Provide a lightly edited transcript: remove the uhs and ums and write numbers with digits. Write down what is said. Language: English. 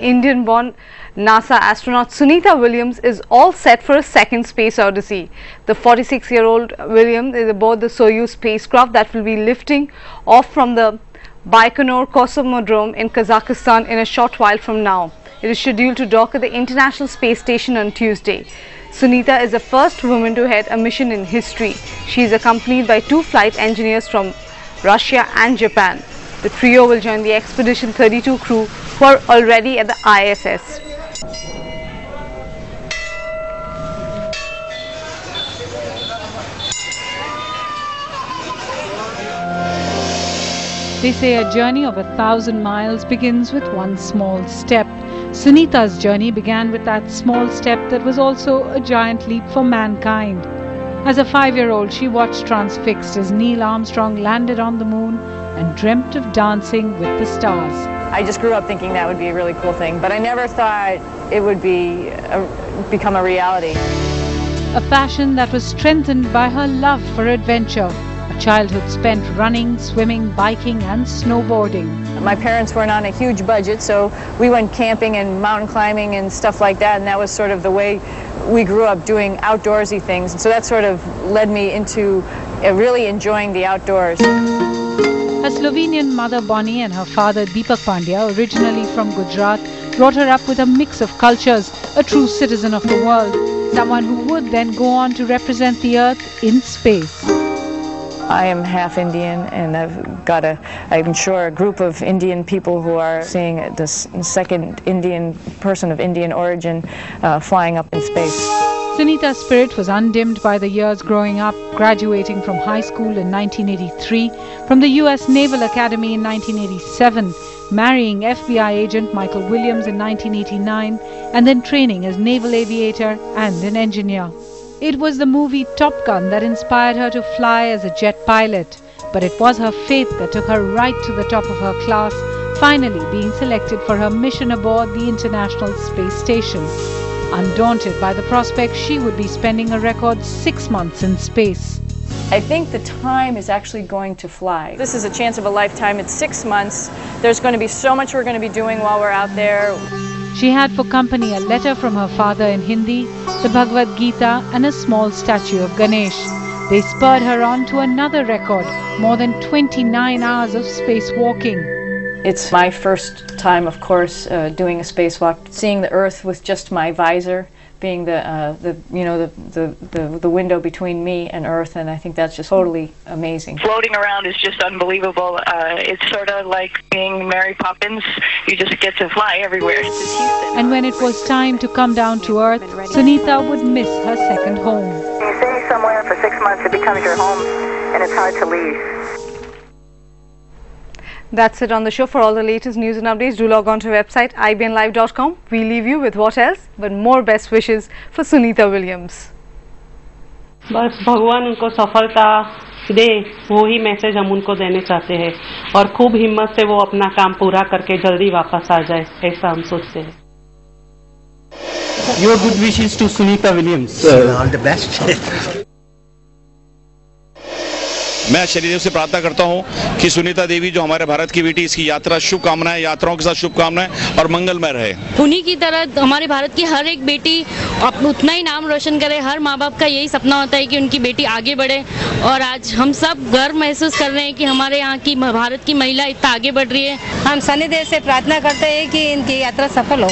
Indian-born NASA astronaut Sunita Williams is all set for a second space odyssey. The 46-year-old Williams is aboard the Soyuz spacecraft that will be lifting off from the Baikonur Cosmodrome in Kazakhstan in a short while from now. It is scheduled to dock at the International Space Station on Tuesday. Sunita is the first woman to head a mission in history. She is accompanied by 2 flight engineers from Russia and Japan. The trio will join the Expedition 32 crew who are already at the ISS. They say a journey of 1,000 miles begins with one small step. Sunita's journey began with that small step that was also a giant leap for mankind. As a 5-year-old, she watched transfixed as Neil Armstrong landed on the moon and dreamt of dancing with the stars. I just grew up thinking that would be a really cool thing, but I never thought it would become a reality. A passion that was strengthened by her love for adventure. A childhood spent running, swimming, biking and snowboarding. My parents weren't on a huge budget, so we went camping and mountain climbing and stuff like that, and that was sort of the way we grew up, doing outdoorsy things. And so that sort of led me into really enjoying the outdoors. Her Slovenian mother Bonnie and her father Deepak Pandya, originally from Gujarat, brought her up with a mix of cultures, a true citizen of the world, someone who would then go on to represent the earth in space. I am half Indian, and I've got I'm sure, a group of Indian people who are seeing this second Indian person of Indian origin flying up in space. Sunita's spirit was undimmed by the years growing up, graduating from high school in 1983, from the US Naval Academy in 1987, marrying FBI agent Michael Williams in 1989, and then training as naval aviator and an engineer. It was the movie Top Gun that inspired her to fly as a jet pilot, but it was her faith that took her right to the top of her class, finally being selected for her mission aboard the International Space Station. Undaunted by the prospect, she would be spending a record 6 months in space. I think the time is actually going to fly. This is a chance of a lifetime. It's 6 months. There's going to be so much we're going to be doing while we're out there. She had for company a letter from her father in Hindi, the Bhagavad Gita and a small statue of Ganesh. They spurred her on to another record, more than 29 hours of spacewalking. It's my first time, of course, doing a spacewalk, seeing the Earth with just my visor, being the window between me and Earth, and I think that's just totally amazing. Floating around is just unbelievable. It's sort of like being Mary Poppins. You just get to fly everywhere. And when it was time to come down to Earth, Sunita would miss her second home. When you stay somewhere for 6 months, it becomes your home, and it's hard to leave. That's it on the show. For all the latest news and updates, do log on to our website ibnlive.com. We leave you with what else but more best wishes for Sunita Williams. बस भगवान उनको सफलता दे, वो ही message हम उनको देने चाहते हैं और खूब हिम्मत से वो अपना काम पूरा करके जल्दी वापस आ जाए, ऐसा हम सोचते हैं. Your good wishes to Sunita Williams. All the best. मैं शनिदेव से प्रार्थना करता हूं कि सुनीता देवी जो हमारे भारत की बेटी, इसकी यात्रा शुभकामनाएं, यात्राओं के साथ शुभकामनाएं और मंगलमय रहे. उन्हीं की तरह हमारे भारत की हर एक बेटी उतना ही नाम रोशन करे. हर माँ बाप का यही सपना होता है कि उनकी बेटी आगे बढ़े, और आज हम सब गर्व महसूस कर रहे हैं कि हमारे यहाँ की भारत की महिला इतना आगे बढ़ रही है. हम शनिदेव से प्रार्थना करते हैं कि इनकी यात्रा सफल हो.